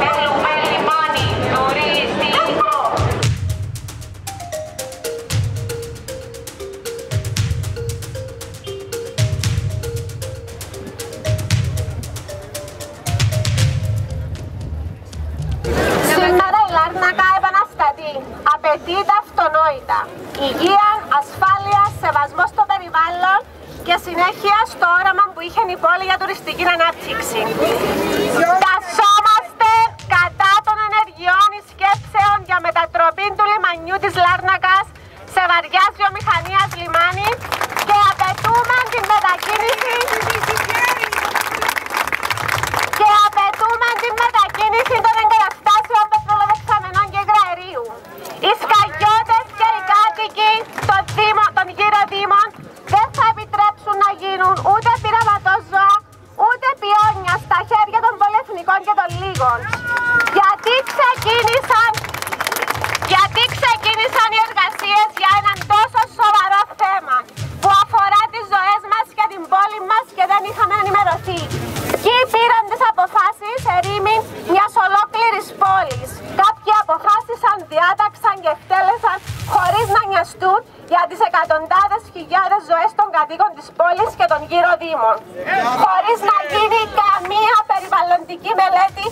Θέλουμε λιμάνι τουριστικό. Σήμερα η Λάρνακα επαναστατεί. Απαιτείται αυτονόητα υγεία, ασφάλεια, σεβασμό στο περιβάλλον και συνέχεια στο όραμα που είχε η πόλη για τουριστική ανάπτυξη. Τασσόμαστε κατά των ενεργειών σκέψεων για μετατροπή του λιμανιού της Λάρνακας σε βαριάς βιομηχανίας λιμάνι και απαιτούμε την μετακίνηση των εγκαταστάσεων πετρελαιοδεξαμενών και υγραερίου. Οι σκαγιώτες και οι κάτοικοι των γύρω δήμων δεν θα επιτρέψουν να γίνουν ούτε πειραματόζωα, ούτε πιόνια στα χέρια των πολυεθνικών και των λίγων. Γιατί ξεκίνησαν οι εργασίες για έναν τόσο σοβαρό θέμα που αφορά τις ζωές μας και την πόλη μας και δεν είχαμε ενημερωθεί. Ποιοι πήραν τις αποφάσεις ερήμην μιας ολόκληρης πόλης. Κάποιοι αποφάσισαν, διάταξαν και εκτέλεσαν χωρίς να νοιαστούν για τις εκατοντάδες χιλιάδες ζωές των κατοίκων της πόλης και των γύρω δήμων. Χωρίς να γίνει καμία περιβαλλοντική μελέτη,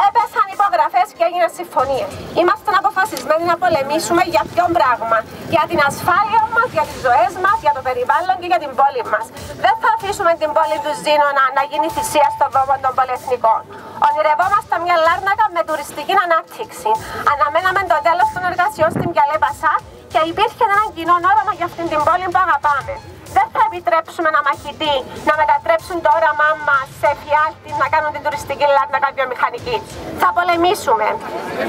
έπεσαν υπογραφές και έγιναν συμφωνίες. Είμαστε αποφασισμένοι να πολεμήσουμε για ποιον πράγμα. Για την ασφάλεια μας, για τις ζωές μας, για το περιβάλλον και για την πόλη μας. Δεν θα αφήσουμε την πόλη του Ζήνονα να γίνει θυσία στον βόμβο των πολυεθνικών. Ονειρευόμαστε μια Λάρνακα με τουριστική ανάπτυξη. Αναμέναμε το τέλος των εργασιών στην Πιαλέ Πασά και υπήρχε ένα κοινό όραμα για αυτήν την πόλη που αγαπάμε. Δεν θα επιτρέψουμε να μαχητοί να μετατρέψουν το όραμά μας σε φιάλτη να κάνουν την τουριστική Λάρνακα βιομηχανική. Θα πολεμήσουμε.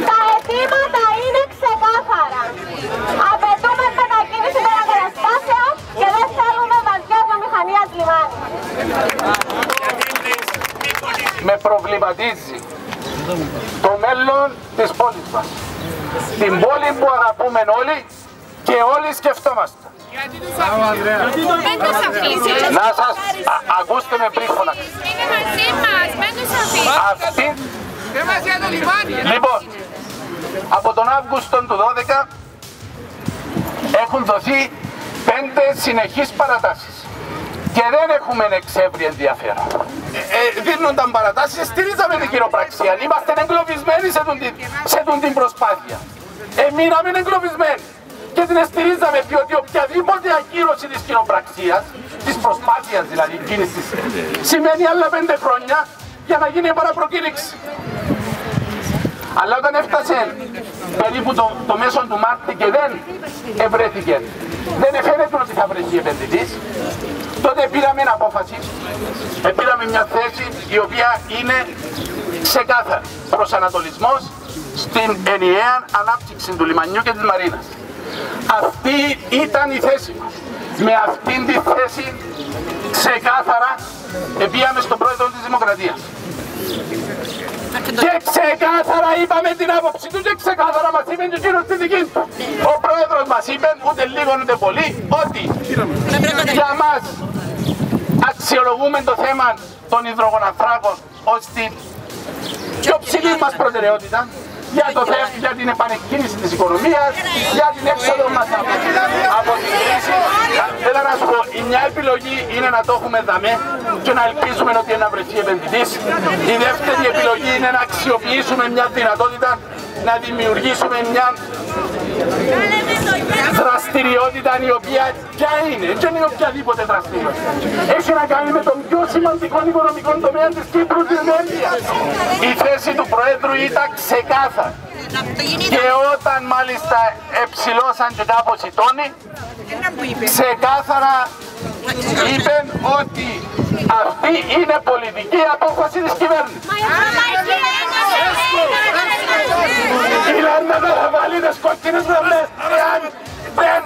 Τα αιτήματα είναι ξεκάθαρα. Απαιτούμε μετακίνηση των εγκαταστάσεων και δεν θέλουμε βαριά βιομηχανία λιμάνι. Με προβληματίζει το μέλλον της πόλης μας. Την πόλη που αγαπούμε όλοι και όλοι σκεφτόμαστε. Δεν τους αφήσεις. Να σας ακούστε με πριν φωνάξετε. Είναι μαζί μας, δεν τους αφήσεις. Λοιπόν, από τον Αύγουστο του 2012 έχουν δοθεί 5 συνεχείς παρατάσεις και δεν έχουμε εξεύρει ενδιαφέρον. Δίνονταν παρατάσεις, στηρίζαμε την χειροπραξία. Είμαστε εγκλωβισμένοι σε την προσπάθεια. Μείναμε εγκλωβισμένοι και την στηρίζαμε, διότι οποιαδήποτε ακύρωση της χειροπραξίας, της προσπάθειας δηλαδή κίνησης, σημαίνει άλλα 5 χρόνια για να γίνει παραπροκήρυξη. Αλλά όταν έφτασε περίπου το μέσο του Μάρτη και δεν ευρέθηκε, δεν φαίνεται ότι θα βρεθεί επενδυτής, τότε πήραμε μια απόφαση, πήραμε μια θέση η οποία είναι ξεκάθαρη προσανατολισμός στην ενιαία ανάπτυξη του λιμανιού και της Μαρίνας. Αυτή ήταν η θέση μας. Με αυτήν τη θέση ξεκάθαρα πήγαμε στον πρόεδρο της Δημοκρατίας. Και ξεκάθαρα είπαμε την άποψη του και ξεκάθαρα μας είπε και εκείνος τη δική του. Ο πρόεδρος μας είπε, ούτε λίγο ούτε πολύ, ότι για μας αξιολογούμε το θέμα των υδρογοναθράκων ως την πιο ψηλή μας προτεραιότητα για την επανεκκίνηση της οικονομίας, για την έξοδο μας από την κρίση. Θέλω να σου πω, η μια επιλογή είναι να το έχουμε δαμέ και να ελπίζουμε ότι να βρεθεί επενδυτής. Η δεύτερη επιλογή είναι να αξιοποιήσουμε μια δυνατότητα, να δημιουργήσουμε μια δραστηριότητα η οποία ποια είναι, δεν είναι οποιαδήποτε δραστηριότητα. Έχει να κάνει με τον πιο σημαντικό οικονομικό τομέα της Κύπρου, την ενέργεια. Η θέση του Προέδρου ήταν ξεκάθαρη. Και όταν μάλιστα εψηλώσαν και κάπως οι τόνοι, ξεκάθαρα είπαν ότι αυτή είναι πολιτική απόφαση της κυβέρνησης. Η Λάρνακα θα βάλει τις κόκκινες γραμμές εάν δεν